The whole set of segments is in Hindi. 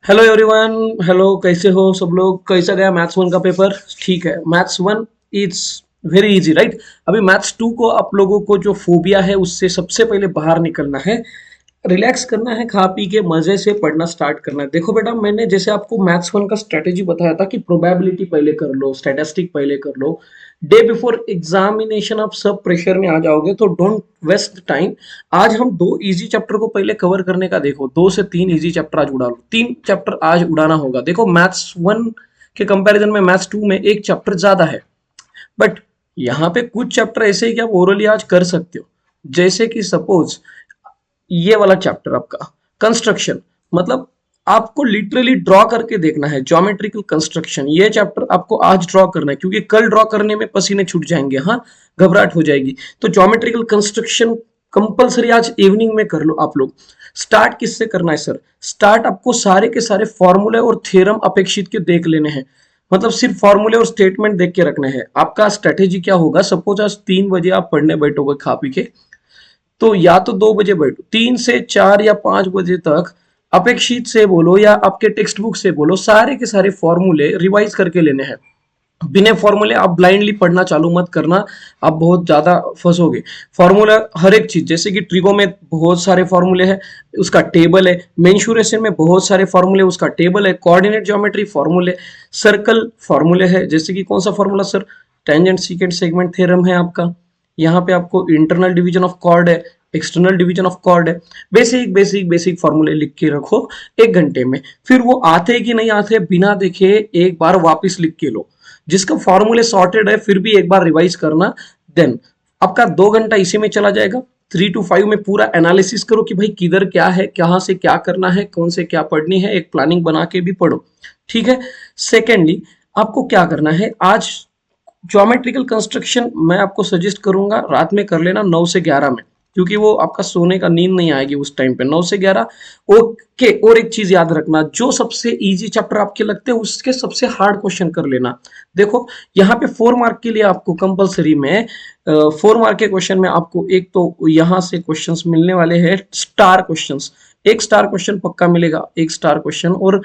Hello everyone. हेलो, कैसे हो सब लोग? कैसा गया मैथ्स वन का पेपर? ठीक है, maths one is very easy, right? अभी मैथ्स टू को आप लोगों को जो फोबिया है उससे सबसे पहले बाहर निकलना है, रिलैक्स करना है, खा पी के मजे से पढ़ना स्टार्ट करना है। देखो बेटा, मैंने जैसे आपको मैथ्स वन का स्ट्रेटेजी बताया था कि प्रोबेबिलिटी पहले कर लो, स्टैटिस्टिक पहले कर लो। डे बिफोर एग्जामिनेशन आप सब प्रेशर में आ जाओगे, तो डोंट वेस्ट टाइम। आज हम दो इजी चैप्टर को पहले कवर करने का देखो, 2 से 3 इजी चैप्टर आज उड़ा लो, 3 चैप्टर आज उड़ाना होगा। देखो, मैथ्स वन के कंपैरिजन में मैथ्स टू में एक चैप्टर ज्यादा है, बट यहाँ पे कुछ चैप्टर ऐसे ही कि आप ओरली आज कर सकते हो। जैसे कि सपोज ये वाला चैप्टर आपका कंस्ट्रक्शन, मतलब आपको लिटरली ड्रॉ करके देखना है, ज्योमेट्रिकल कंस्ट्रक्शन। ये चैप्टर आपको आज ड्रॉ करना है, क्योंकि कल ड्रॉ करने में पसीने छूट जाएंगे, हाँ, घबराहट हो जाएगी। तो ज्योमेट्रिकल कंस्ट्रक्शन कंपलसरी आज इवनिंग में कर लो आप लोग। स्टार्ट किससे करना है सर? स्टार्ट आपको सारे के सारे फॉर्मूले और थ्योरम अपेक्षित के देख लेने हैं। मतलब सिर्फ फॉर्मूले और स्टेटमेंट देख के रखने हैं। आपका स्ट्रेटेजी क्या होगा? सपोज आज 3 बजे आप पढ़ने बैठोगे खा पी के, तो या तो 2 बजे बैठो, 3 से 4 या 5 बजे तक अपेक्षित से बोलो या आपके टेक्स्ट बुक से बोलो, सारे के सारे फॉर्मूले रिवाइज करके लेने हैं। बिना फॉर्मूले आप ब्लाइंडली पढ़ना चालू मत करना, आप बहुत ज्यादा फंसोगे। फॉर्मूला हर एक चीज, जैसे कि ट्रिगो में बहुत सारे फॉर्मूले हैं, उसका टेबल है। मेंशुरेशन में बहुत सारे फॉर्मूले, उसका टेबल है। कोऑर्डिनेट ज्योमेट्री फॉर्मूले, सर्कल फॉर्मूले है, जैसे कि कौन सा formula sir? Tangent secant segment theorem है आपका। यहाँ पे आपको इंटरनल डिवीजन ऑफ कॉर्ड है, एक्सटर्नल डिवीजन ऑफ कॉर्ड है। बेसिक बेसिक बेसिक फॉर्मूले लिख के रखो 1 घंटे में। फिर वो आते कि नहीं आते बिना देखे एक बार वापस लिख के लो। जिसका फॉर्मूले सॉर्टेड है फिर भी एक बार रिवाइज करना। देन आपका 2 घंटा इसी में चला जाएगा। 3 to 5 में पूरा एनालिसिस करो कि भाई किधर क्या है, कहाँ से क्या करना है, कौन से क्या पढ़नी है, एक प्लानिंग बना के भी पढ़ो, ठीक है। सेकेंडली, आपको क्या करना है आज? ज्योमेट्रिकल कंस्ट्रक्शन मैं आपको सजेस्ट करूंगा रात में कर लेना 9 से 11 में, क्योंकि वो आपका सोने का नींद नहीं आएगी उस टाइम पे। 9 से 11, ओके। और एक चीज याद रखना, जो सबसे इजी चैप्टर आपके लगते हैं उसके सबसे हार्ड क्वेश्चन कर लेना। देखो, यहाँ पे 4 मार्क के लिए आपको कंपलसरी में 4 मार्क के क्वेश्चन में आपको एक तो यहाँ से क्वेश्चंस मिलने वाले हैं, स्टार क्वेश्चंस। एक स्टार क्वेश्चन पक्का मिलेगा, एक स्टार क्वेश्चन। और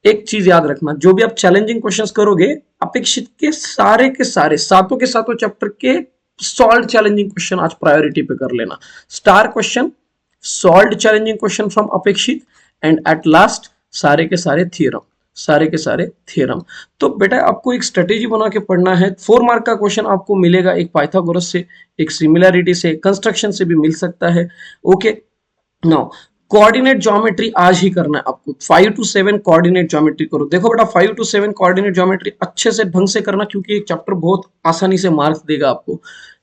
एक चीज याद रखना, जो भी आप चैलेंजिंग क्वेश्चंस करोगे, अपेक्षित के सारे सातों के सातों चैप्टर के सॉल्व चैलेंजिंग क्वेश्चन आज प्रायोरिटी पे कर लेना। Star question, solve challenging question from अपेक्षित, एंड एट लास्ट सारे के सारे थ्योरम, सारे के सारे थ्योरम। तो बेटा आपको एक स्ट्रेटेजी बना के पढ़ना है। 4 मार्क का क्वेश्चन आपको मिलेगा एक पाइथागोरस से, एक सिमिलैरिटी से, कंस्ट्रक्शन से भी मिल सकता है, ओके। नाउ कोऑर्डिनेट ज्योमेट्री आज ही करना है आपको। 5 to 7 कोऑर्डिनेट ज्योमेट्री करो। देखो बेटा, 5 to 7 कोऑर्डिनेट ज्योमेट्री अच्छे से ढंग से करना, क्योंकि एक चैप्टर बहुत आसानी से मार्क्स देगा आपको।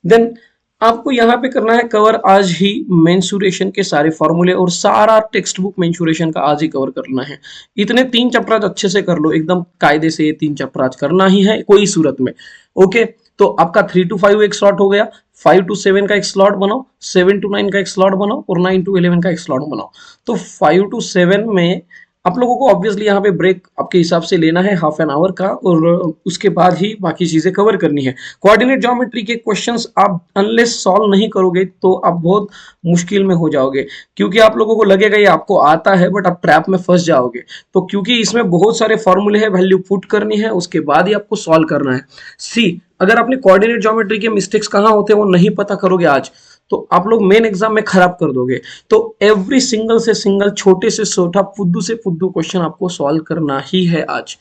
देन आपको यहाँ पे करना है कवर आज ही मेंसुरेशन के सारे फॉर्मूले, और सारा टेक्स्ट बुक मेंसुरेशन का आज ही कवर करना है। इतने 3 चैप्टर आज अच्छे से कर लो, एकदम कायदे से। ये 3 चैप्टर आज करना ही है कोई सूरत में, ओके। तो आपका 3 to 5 एक स्लॉट हो गया, 5 to 7 का एक स्लॉट बनाओ, 7 to 9 का एक स्लॉट बनाओ, और 9 to 11 का एक स्लॉट बनाओ। तो 5 to 7 में आप लोगों को ऑब्वियसली यहाँ पे ब्रेक आपके हिसाब से लेना है हाफ एन आवर का, और उसके बाद ही बाकी चीजें कवर करनी है। कोऑर्डिनेट ज्योमेट्री के क्वेश्चंस आप अनलेस सॉल्व नहीं करोगे तो आप बहुत मुश्किल में हो जाओगे, क्योंकि आप लोगों को लगेगा ये आपको आता है, बट आप ट्रैप में फंस जाओगे। तो क्योंकि इसमें बहुत सारे फॉर्मूले हैं, वैल्यू पुट करनी है, उसके बाद ही आपको सॉल्व करना है। सी, अगर आपने कोऑर्डिनेट ज्योमेट्री के मिस्टेक्स कहाँ होते हैं वो नहीं पता करोगे आज, तो आप लोग मेन एग्जाम में खराब कर दोगे। तो एवरी सिंगल से सिंगल, छोटे से छोटा, फुद्दू से फुद्दू क्वेश्चन आपको सॉल्व करना ही है आज,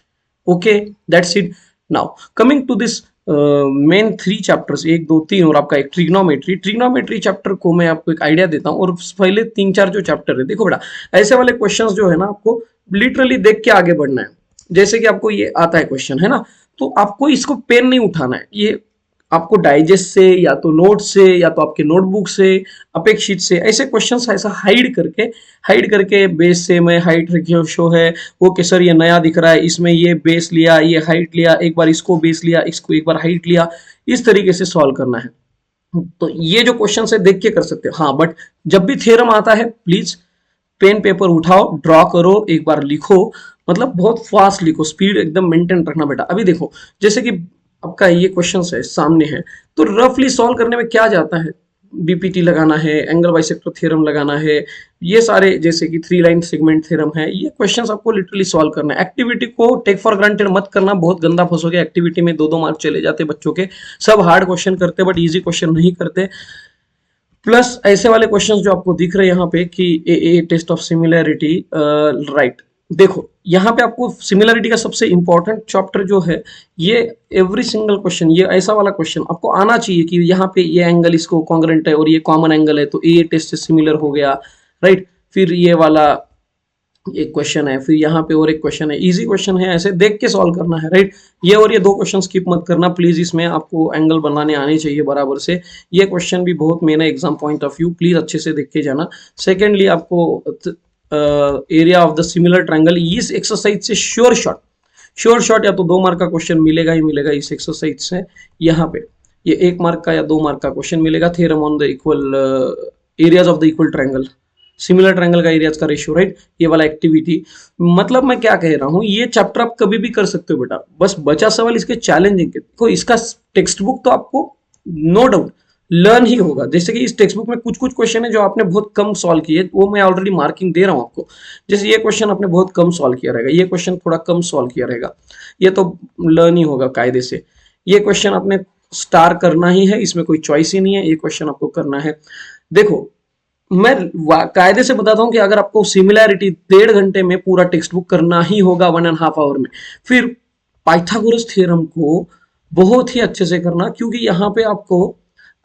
okay. That's it. Now coming to this main 3 chapters, 1 2 3, और आपका एक ट्रिग्नोमेट्री। ट्रिग्नोमेट्री चैप्टर को मैं आपको एक आइडिया देता हूँ, और पहले 3 4 जो चैप्टर है, देखो बेटा, ऐसे वाले क्वेश्चंस जो है ना, आपको लिटरली देख के आगे बढ़ना है। जैसे कि आपको ये आता है क्वेश्चन, है ना, तो आपको इसको पेन नहीं उठाना है, ये आपको डाइजेस्ट से या तो नोट से या तो आपके नोटबुक से, अपेक्षित से, ऐसे क्वेश्चंस ऐसा हाइड करके बेस से मैं हाइट रखी शो है, ओके सर ये नया दिख रहा है, इसमें ये बेस लिया, ये हाइट लिया, एक बार इसको बेस लिया, इसको एक बार हाइट लिया, इस तरीके से सॉल्व करना है। तो ये जो क्वेश्चन है देख के कर सकते हो, हाँ, बट जब भी थ्योरम आता है प्लीज पेन पेपर उठाओ, ड्रॉ करो, एक बार लिखो, मतलब बहुत फास्ट लिखो, स्पीड एकदम मेंटेन रखना बेटा। अभी देखो, जैसे कि आपका ये क्वेश्चन है सामने है, तो रफली सॉल्व करने में क्या जाता है? बीपीटी लगाना है, एंगल बाइसेक्टर थ्योरम लगाना है, ये सारे जैसे कि 3 लाइन सेगमेंट थ्योरम है, ये क्वेश्चंस आपको लिटरली सॉल्व करना है। एक्टिविटी को टेक फॉर ग्रांटेड मत करना, बहुत गंदा फंसोगे। एक्टिविटी में 2-2 मार्क चले जाते बच्चों के, सब हार्ड क्वेश्चन करते बट इजी क्वेश्चन नहीं करते। प्लस ऐसे वाले क्वेश्चंस जो आपको दिख रहे हैं यहाँ पे कि ए टेस्ट ऑफ सिमिलैरिटी, राइट, देखो यहाँ पे आपको सिमिलैरिटी का सबसे इंपॉर्टेंट चैप्टर जो है ये एवरी सिंगल क्वेश्चन, ये ऐसा वाला क्वेश्चन आपको आना चाहिए कि यहाँ पे ये एंगल इसको कॉन्ग्रुएंट है और ये कॉमन एंगल है तो ए टेस्ट से सिमिलर हो गया, राइट। फिर ये वाला एक क्वेश्चन है, फिर यहाँ पे और एक क्वेश्चन है, इजी क्वेश्चन है, ऐसे देख के सॉल्व करना है, राइट। ये और ये 2 क्वेश्चन स्किप मत करना प्लीज, इसमें आपको एंगल बनाने आने चाहिए बराबर से। ये क्वेश्चन भी बहुत मेन है exam point of view, please अच्छे से देख के जाना। सेकेंडली आपको area of the similar triangle, इस एक्सरसाइज से श्योर शॉट या तो 2 मार्क का क्वेश्चन मिलेगा ही मिलेगा इस एक्सरसाइज से। यहाँ पे ये 1 मार्क का या 2 मार्क का क्वेश्चन मिलेगा। Theorem on the equal areas of the equal triangle, similar triangle का एरियाज का रेशियो, राइट। ये वाला एक्टिविटी, मतलब मैं क्या कह रहा हूँ, ये चैप्टर आप कभी भी कर सकते हो बेटा, बस बचा सवाल इसके चैलेंजिंग के। देखो इसका टेक्स्ट बुक तो आपको नो डाउट लर्न ही होगा, जैसे कि इस टेक्स्ट बुक में कुछ कुछ क्वेश्चन है जो आपने बहुत कम सॉल्व किए, वो मैं ऑलरेडी मार्किंग दे रहा हूँ आपको। जैसे ये क्वेश्चन आपने बहुत कम सॉल्व किया रहेगा, ये क्वेश्चन थोड़ा कम सॉल्व किया रहेगा, ये तो लर्न ही होगा कायदे से। ये क्वेश्चन आपने स्टार करना ही है, इसमें कोई चॉइस ही नहीं है, ये क्वेश्चन आपको करना है। देखो मैं कायदे से बताता हूं कि अगर आपको सिमिलैरिटी 1.5 घंटे में पूरा टेक्स्ट बुक करना ही होगा 1.5 आवर में, फिर पाइथागोरस थ्योरम को बहुत ही अच्छे से करना, क्योंकि यहाँ पे आपको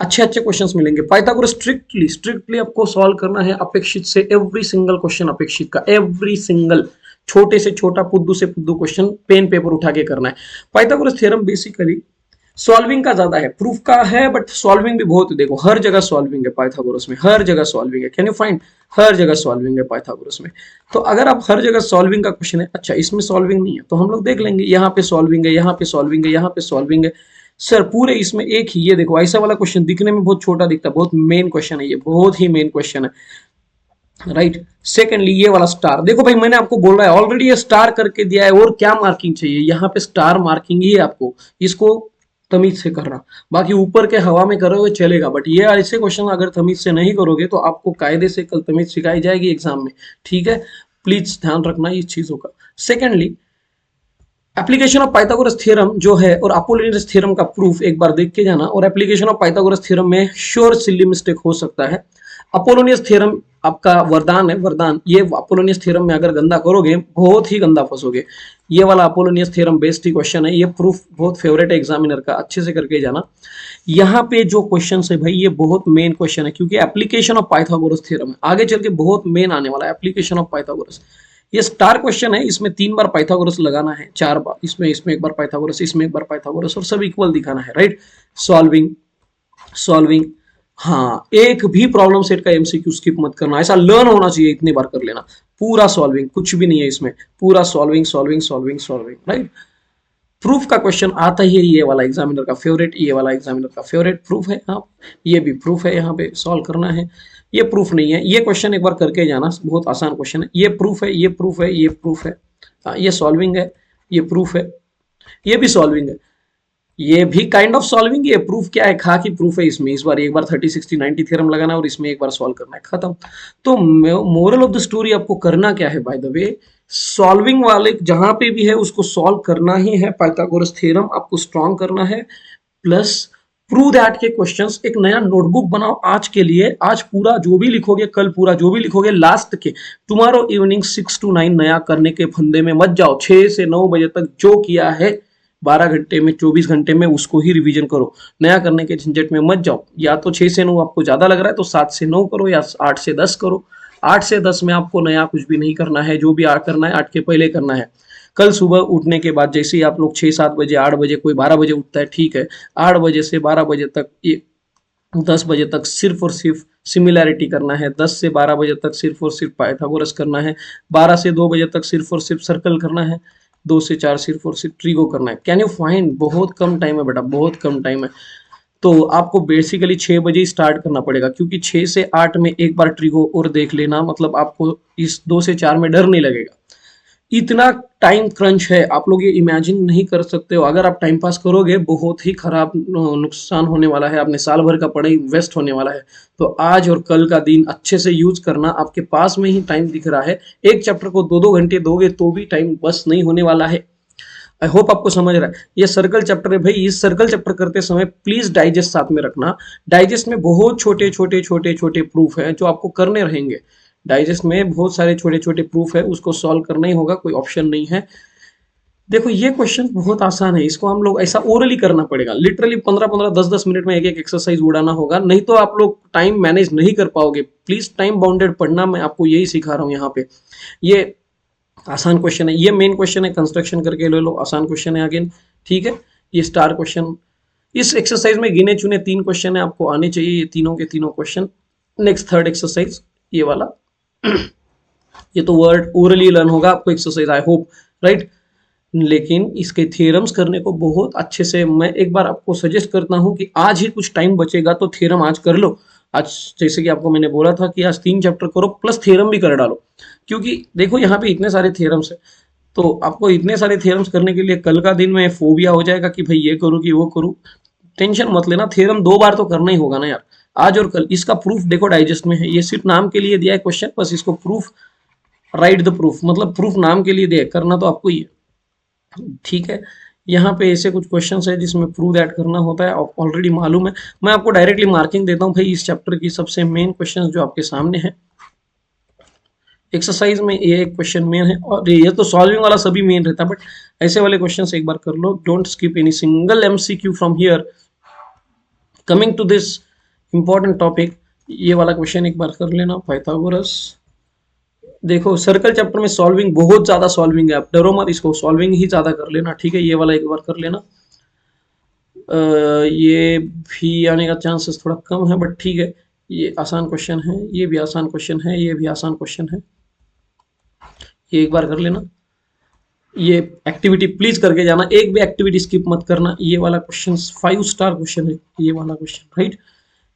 अच्छे अच्छे क्वेश्चंस मिलेंगे। पाइथागोरस स्ट्रिक्टली आपको सॉल्व करना है अपेक्षित से, एवरी सिंगल क्वेश्चन अपेक्षित का, एवरी सिंगल छोटे से छोटा पुद्दू से पुद्दू क्वेश्चन पेन पेपर उठा के करना है। पाइथागोरस थ्योरम बेसिकली सॉल्विंग का ज्यादा है, प्रूफ का है बट सॉल्विंग भी बहुत है। देखो हर जगह सॉल्विंग है पाइथागोरस में, हर जगह सॉल्विंग है, कैन यू फाइंड, हर जगह सॉल्विंग है पाइथागोरस में। तो अगर आप हर जगह सॉल्विंग का क्वेश्चन है, अच्छा इसमें सॉल्विंग नहीं है तो हम लोग देख लेंगे, यहाँ पे सॉल्विंग है, यहाँ पे सॉल्विंग है, यहाँ पे सॉल्विंग है, सर पूरे इसमें एक ही। ये देखो ऐसा वाला क्वेश्चन दिखने में बहुत छोटा दिखता है, बहुत मेन क्वेश्चन है, ये बहुत ही मेन क्वेश्चन है, राइट। सेकेंडली ये वाला स्टार, देखो भाई मैंने आपको बोल रहा है ऑलरेडी ये स्टार करके दिया है, और क्या मार्किंग चाहिए, यहाँ पे स्टार मार्किंग ही है आपको, इसको तमीज से करना। बाकी ऊपर के हवा में करोगे चलेगा, बट ये ऐसे क्वेश्चन अगर तमीज से नहीं करोगे तो आपको कायदे से कल तमीज सिखाई जाएगी एग्जाम में, ठीक है। प्लीज ध्यान रखना इस चीजों का। Secondly application of Pythagoras theorem जो है और अपोलोनियस थ्योरम का प्रूफ एक बार देख के जाना, और एप्लीकेशन ऑफ पाइथागोरस थ्योरम में श्योर सिली मिस्टेक हो सकता है। अपोलोनियस थ्योरम आपका वरदान है, वरदान। ये अपोलोनियस थ्योरम में अगर गंदा करोगे बहुत ही गंदा फंसोगे। ये वाला अपोलोनियस थ्योरम बेस्ड ही क्वेश्चन है, ये प्रूफ बहुत फेवरेट है एग्जामिनर का, अच्छे से करके जाना। यहाँ पे जो क्वेश्चन है भाई ये बहुत मेन क्वेश्चन है, क्योंकि एप्लीकेशन ऑफ पाइथागोरस थ्योरम है, आगे चल के बहुत मेन आने वाला है एप्लीकेशन ऑफ पाइथागोरस। ये स्टार क्वेश्चन है, इसमें 3 बार पाइथागोरस लगाना है, 4 बार, इसमें 1 बार पाइथागोरस, इसमें 1 बार पाइथागोरस, और सब इक्वल दिखाना है, राइट। सॉल्विंग सॉल्विंग, हाँ एक भी प्रॉब्लम सेट का एमसीक्यू स्किप मत करना, ऐसा लर्न होना चाहिए, इतनी बार कर लेना। पूरा सॉल्विंग, कुछ भी नहीं है इसमें, पूरा solving solving solving solving, right. Proof का क्वेश्चन आता ही है, ये वाला एग्जामिनर का फेवरेट, ये वाला एग्जामिनर का फेवरेट प्रूफ है। हाँ ये भी प्रूफ है, यहाँ पे सॉल्व करना है। ये प्रूफ नहीं है, ये क्वेश्चन एक बार करके जाना, बहुत आसान क्वेश्चन है। ये प्रूफ है, ये प्रूफ है, ये प्रूफ है, ये सॉल्विंग है, ये प्रूफ है, ये भी सॉल्विंग है, ये भी काइंड ऑफ सॉल्विंग। ये प्रूफ क्या है, खा की प्रूफ है। इसमें इस बार एक बार 30 60 90 थ्योरम लगाना है और इसमें एक बार सॉल्व करना है, खत्म। तो मोरल ऑफ द स्टोरी आपको करना क्या है, बाय द वे सॉल्विंग वाले जहां पे भी है उसको सॉल्व करना ही है, पाइथागोरस थ्योरम आपको स्ट्रॉन्ग करना है, प्लस प्रूव दैट के क्वेश्चंस। एक नया नोटबुक बनाओ आज के लिए, आज पूरा जो भी लिखोगे, कल पूरा जो भी लिखोगे, लास्ट के टुमारो इवनिंग 6 to 9 नया करने के फंदे में मत जाओ। 6 से 9 बजे तक जो किया है 12 घंटे में, 24 घंटे में, उसको ही रिवीजन करो, नया करने के झंझट में मत जाओ। या तो 6 से 9 आपको ज्यादा लग रहा है तो 7 से 9 करो, या 8 से 10 करो। 8 से 10 में आपको नया कुछ भी नहीं करना है, जो भी करना है 8 के पहले करना है। कल सुबह उठने के बाद जैसे ही आप लोग 6-7 बजे, 8 बजे, कोई 12 बजे उठता है, ठीक है, 8 बजे से 12 बजे तक, 10 बजे तक सिर्फ और सिर्फ सिमिलैरिटी करना है। 10 से 12 बजे तक सिर्फ और सिर्फ पाइथागोरस करना है। 12 से 2 बजे तक सिर्फ और सिर्फ सर्कल करना है। 2 से 4 सिर्फ और सिर्फ ट्रिगो करना है। कैन यू फाइंड, बहुत कम टाइम है बेटा, बहुत कम टाइम है। तो आपको बेसिकली 6 बजे ही स्टार्ट करना पड़ेगा, क्योंकि 6 से 8 में एक बार ट्रिगो और देख लेना, मतलब आपको इस 2 से 4 में डर नहीं लगेगा। इतना टाइम क्रंच है, आप लोग ये इमेजिन नहीं कर सकते हो। अगर आप टाइम पास करोगे बहुत ही खराब नुकसान होने वाला है, अपने साल भर का पढ़ाई वेस्ट होने वाला है। तो आज और कल का दिन अच्छे से यूज करना, आपके पास में ही टाइम दिख रहा है, एक चैप्टर को 2-2 घंटे दोगे तो भी टाइम बस नहीं होने वाला है। आई होप आपको समझ रहा है। ये सर्कल चैप्टर है भाई, इस सर्कल चैप्टर करते समय प्लीज डाइजेस्ट साथ में रखना। डाइजेस्ट में बहुत छोटे छोटे छोटे छोटे प्रूफ है जो आपको करने रहेंगे। डाइजेस्ट में बहुत सारे छोटे छोटे प्रूफ है, उसको सॉल्व करना ही होगा, कोई ऑप्शन नहीं है। देखो ये क्वेश्चन बहुत आसान है, इसको हम लोग ऐसा ओरली करना पड़ेगा, लिटरली 15-15 10-10 मिनट में एक एक एक्सरसाइज उड़ाना होगा, नहीं तो आप लोग टाइम मैनेज नहीं कर पाओगे। प्लीज टाइम बाउंडेड पढ़ना, मैं आपको यही सिखा रहा हूँ यहाँ पे। ये आसान क्वेश्चन है, ये मेन क्वेश्चन है, कंस्ट्रक्शन करके ले लो, आसान क्वेश्चन है अगेन, ठीक है। ये स्टार क्वेश्चन, इस एक्सरसाइज में गिने चुने 3 क्वेश्चन है, आपको आने चाहिए ये तीनों के तीनों क्वेश्चन। नेक्स्ट थर्ड एक्सरसाइज ये वाला, ये तो वर्ड ओरली लर्न होगा आपको एक्सरसाइज, आई होप, राइट। लेकिन इसके थ्योरम्स करने को बहुत अच्छे से, मैं एक बार आपको सजेस्ट करता हूं कि आज ही कुछ टाइम बचेगा तो थ्योरम आज कर लो। आज जैसे कि आपको मैंने बोला था कि आज 3 चैप्टर करो प्लस थ्योरम भी कर डालो, क्योंकि देखो यहाँ पे इतने सारे थ्योरम्स है, तो आपको इतने सारे थ्योरम्स करने के लिए कल का दिन में फोबिया हो जाएगा कि भाई ये करूँ कि वो करूँ। टेंशन मत लेना, थ्योरम 2 बार तो करना ही होगा ना यार, आज और कल। इसका प्रूफ देखो डाइजेस्ट में है, ये सिर्फ नाम के लिए दिया है क्वेश्चन, बस इसको प्रूफ, राइट द प्रूफ, मतलब प्रूफ नाम के लिए दिया है, करना तो आपको ही है, ठीक है। यहाँ पे ऐसे कुछ क्वेश्चंस है जिसमें प्रूव ऐड करना होता है, ऑलरेडी मालूम है। मैं आपको डायरेक्टली मार्किंग देता हूँ भाई, इस चैप्टर की सबसे मेन क्वेश्चंस जो आपके सामने है एक्सरसाइज में, ये एक क्वेश्चन मेन है, और ये तो सॉल्विंग वाला सभी मेन रहता है, बट ऐसे वाले क्वेश्चंस एक बार कर लो, don't skip any single MCQ from here. Coming to this important topic, ये वाला क्वेश्चन एक बार कर लेना, पाइथागोरस। देखो सर्कल चैप्टर में सॉल्विंग बहुत ज्यादा सॉल्विंग है, आप डरो मत, इसको सॉल्विंग ही ज्यादा कर लेना, ठीक है। ये वाला एक बार कर लेना, ये भी आने का चांसेस थोड़ा कम है, बट ठीक है। ये आसान क्वेश्चन है, ये भी आसान क्वेश्चन है, ये भी आसान क्वेश्चन है, ये एक बार कर लेना। ये एक्टिविटी प्लीज करके जाना, एक भी एक्टिविटी स्किप मत करना। ये वाला क्वेश्चन 5 स्टार क्वेश्चन है, ये वाला क्वेश्चन, राइट।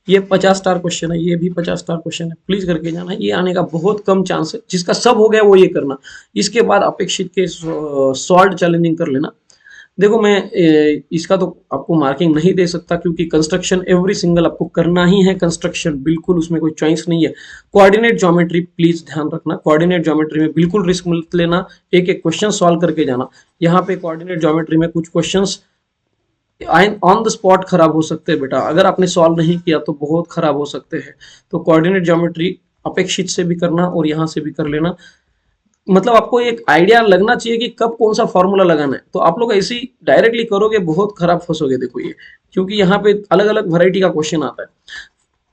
ये 50 स्टार क्वेश्चन है, ये भी 50 स्टार क्वेश्चन है, प्लीज करके जाना। ये आने का बहुत कम चांस है, जिसका सब हो गया वो ये करना। इसके बाद अपेक्षित के सॉल्व चैलेंजिंग कर लेना। देखो मैं इसका तो आपको मार्किंग नहीं दे सकता, क्योंकि कंस्ट्रक्शन एवरी सिंगल आपको करना ही है, कंस्ट्रक्शन बिल्कुल, उसमें कोई चॉइस नहीं है। कोऑर्डिनेट ज्योमेट्री प्लीज ध्यान रखना, कोऑर्डिनेट ज्योमेट्री में बिल्कुल रिस्क मत लेना, एक एक क्वेश्चन सॉल्व करके जाना। यहाँ पे कोऑर्डिनेट ज्योमेट्री में कुछ क्वेश्चंस ऑन द स्पॉट खराब हो सकते हैं बेटा, अगर आपने सॉल्व नहीं किया तो बहुत खराब हो सकते हैं। तो कोऑर्डिनेट ज्योमेट्री अपेक्षित से भी करना और यहाँ से भी कर लेना, मतलब आपको एक आइडिया लगना चाहिए कि कब कौन सा फॉर्मूला लगाना है। तो आप लोग ऐसे ही डायरेक्टली करोगे बहुत खराब फंसोगे, देखो ये, क्योंकि यहाँ पे अलग अलग वैरायटी का क्वेश्चन आता है,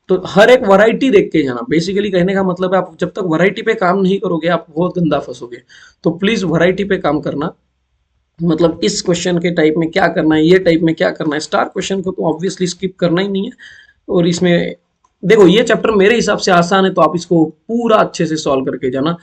तो हर एक वैरायटी देख के जाना। बेसिकली कहने का मतलब है, आप जब तक वैरायटी पे काम नहीं करोगे आप बहुत गंदा फंसोगे। तो प्लीज वैरायटी पे काम करना, मतलब इस क्वेश्चन के टाइप में क्या करना है, ये टाइप में क्या करना है। स्टार क्वेश्चन को तो ऑब्वियसली स्किप करना ही नहीं है। और इसमें देखो ये चैप्टर मेरे हिसाब से आसान है, तो आप इसको पूरा अच्छे से सॉल्व करके जाना।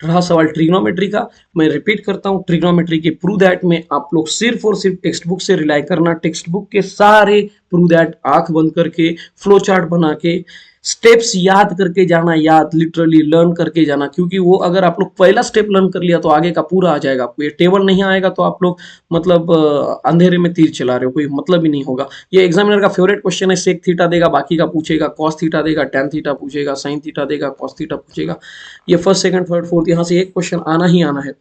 रहा सवाल ट्रिग्नोमेट्री का, मैं रिपीट करता हूं, ट्रिग्नोमेट्री के प्रूव दैट में आप लोग सिर्फ और सिर्फ टेक्स्ट बुक से रिलाई करना। टेक्स्ट बुक के सारे प्रूव दैट आंख बंद करके, फ्लो चार्ट बना के, स्टेप्स याद करके जाना, याद लिटरली लर्न करके जाना, क्योंकि वो अगर आप लोग पहला स्टेप लर्न कर लिया तो आगे का पूरा आ जाएगा आपको। ये टेबल नहीं आएगा तो आप लोग मतलब अंधेरे में तीर चला रहे हो, कोई मतलब ही नहीं होगा। ये एग्जामिनर का फेवरेट क्वेश्चन है, सेक थीटा देगा, बाकी का पूछेगा, कॉस थीटा देगा, टेन थीटा पूछेगा, साइन थीटा देगा, कॉस थीटा पूछेगा। ये फर्स्ट सेकंड थर्ड फोर्थ यहाँ से एक क्वेश्चन आना ही आना है।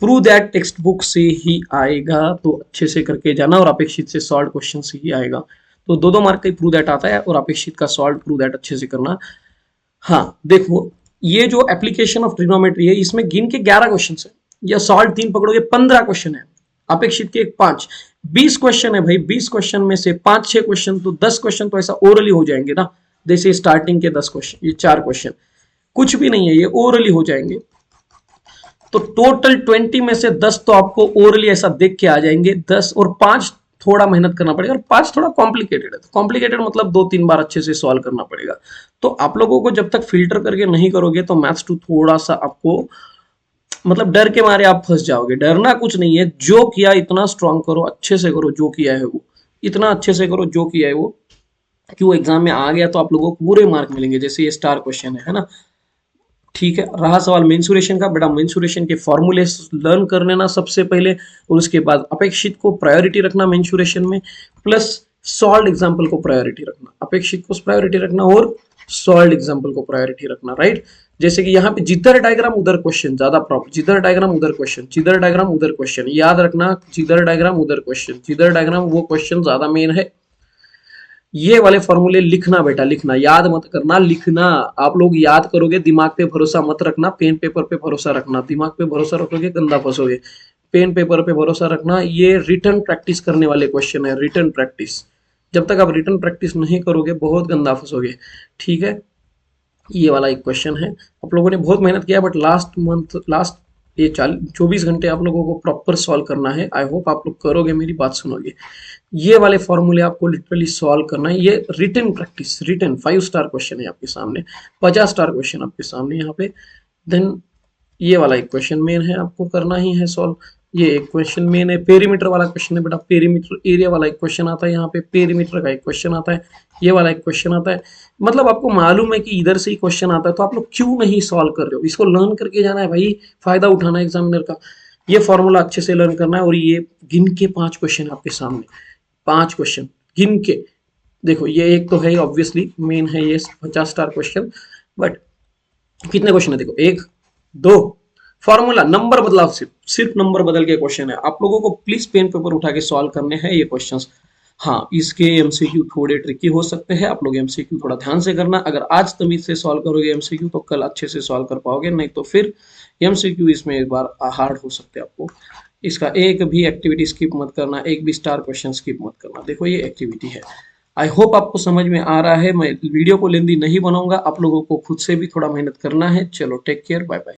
प्रूव दैट टेक्स्ट बुक से ही आएगा, तो अच्छे से करके जाना, और अपेक्षित से सॉल्व क्वेश्चन से ही आएगा। तो 2-2 मार्क का प्रूव दैट आता है, और अपेक्षित का सॉल्व प्रूव दैट अच्छे से करना। हाँ देखो, ये जो एप्लीकेशन ऑफ ट्रिग्नोमेट्री है, इसमें गिन के 11 क्वेश्चन है, या सॉल्व 3 पकड़ोगे 15 क्वेश्चन है, अपेक्षित के 5, 20 क्वेश्चन है भाई। 20 क्वेश्चन में से 5-6 क्वेश्चन, तो 10 क्वेश्चन तो ऐसा ओरली हो जाएंगे ना। जैसे स्टार्टिंग के 10 क्वेश्चन, ये 4 क्वेश्चन कुछ भी नहीं है, ये ओरली हो जाएंगे। तो टोटल 20 में से 10 तो आपको ओरली ऐसा देख के आ जाएंगे, 10 और 5 थोड़ा मेहनत करना पड़ेगा, और 5 थोड़ा कॉम्प्लिकेटेड है। तो कॉम्प्लिकेटेड मतलब 2-3 बार अच्छे से सॉल्व करना पड़ेगा। तो आप लोगों को जब तक फिल्टर करके नहीं करोगे तो मैथ्स 2 थोड़ा सा आपको मतलब डर के मारे आप फंस जाओगे। डरना कुछ नहीं है, जो किया इतना स्ट्रांग करो, अच्छे से करो, जो किया है वो इतना अच्छे से करो, जो किया है वो, क्यों एग्जाम में आ गया तो आप लोगों को पूरे मार्क मिलेंगे। जैसे ये स्टार क्वेश्चन है ना, ठीक है। रहा सवाल मेंसुरेशन का, बेटा मेंसुरेशन के फॉर्मूले लर्न कर लेना सबसे पहले, और उसके बाद अपेक्षित को प्रायोरिटी रखना मेंसुरेशन में, प्लस सॉल्व एग्जाम्पल को प्रायोरिटी रखना, अपेक्षित को प्रायोरिटी रखना और सॉल्व एग्जाम्पल को प्रायोरिटी रखना, राइट। जैसे कि यहाँ पे जिधर डायग्राम उधर क्वेश्चन, ज्यादा प्रॉब्लम, जिधर डायग्राम उधर क्वेश्चन, जिधर डायग्राम उधर क्वेश्चन, याद रखना, जिधर डायग्राम उधर क्वेश्चन, जिधर डायग्राम वो क्वेश्चन ज्यादा मेन है। ये वाले फॉर्मूले लिखना बेटा, लिखना, याद मत करना, लिखना। आप लोग याद करोगे, दिमाग पे भरोसा मत रखना, पेन पेपर पे भरोसा रखना। दिमाग पे भरोसा रखोगे गंदा फंसोगे, पेन पेपर पे भरोसा रखना। ये रिटर्न प्रैक्टिस करने वाले क्वेश्चन है, रिटर्न प्रैक्टिस। जब तक आप रिटर्न प्रैक्टिस नहीं करोगे बहुत गंदा फंसोगे, ठीक है। ये वाला एक क्वेश्चन है। आप लोगों ने बहुत मेहनत किया, बट लास्ट ये 24 घंटे आप लोगों को प्रॉपर सॉल्व करना है। आई होप आप लोग करोगे, मेरी बात सुनोगे। ये वाले फॉर्मूले आपको लिटरली सॉल्व करना है। ये written practice, written 5 star question है आपके सामने, 50 स्टार क्वेश्चन आपके सामने यहाँ पे। देन ये वाला एक क्वेश्चन मेन है, आपको करना ही है सॉल्व। ये एक क्वेश्चन मेन है, पेरीमीटर वाला क्वेश्चन है बेटा, पेरीमीटर एरिया वाला एक क्वेश्चन आता है यहाँ पे, पेरीमीटर का एक क्वेश्चन आता है, ये वाला एक क्वेश्चन आता है। मतलब आपको मालूम है कि इधर से ही क्वेश्चन आता है, तो आप लोग क्यों नहीं सॉल्व कर रहे हो? इसको लर्न करके जाना है भाई, फायदा उठाना है एग्जामिनर का। ये फॉर्मूला अच्छे से लर्न करना है, और ये गिन के 5 क्वेश्चन आपके सामने, 5 क्वेश्चन गिन के। देखो ये एक तो है ऑब्वियसली मेन है, ये 50 स्टार क्वेश्चन, बट कितने क्वेश्चन है देखो, 1 2, फॉर्मूला नंबर बदलाव, सिर्फ नंबर बदल के क्वेश्चन है। आप लोगों को प्लीज पेन पेपर उठा के सॉल्व करने हैं ये क्वेश्चंस। हाँ, इसके एमसीक्यू थोड़े ट्रिकी हो सकते हैं, आप लोग एमसीक्यू थोड़ा ध्यान से करना। अगर आज तमीज से सॉल्व करोगे एमसीक्यू तो कल अच्छे से सॉल्व कर पाओगे, नहीं तो फिर एमसीक्यू इसमें एक बार हार्ड हो सकते हैं आपको। इसका एक भी एक्टिविटी स्किप मत करना, एक भी स्टार क्वेश्चन स्किप मत करना। देखो ये एक्टिविटी है। आई होप आपको समझ में आ रहा है। मैं वीडियो को लेंदी नहीं बनाऊंगा, आप लोगों को खुद से भी थोड़ा मेहनत करना है। चलो टेक केयर, बाय बाय।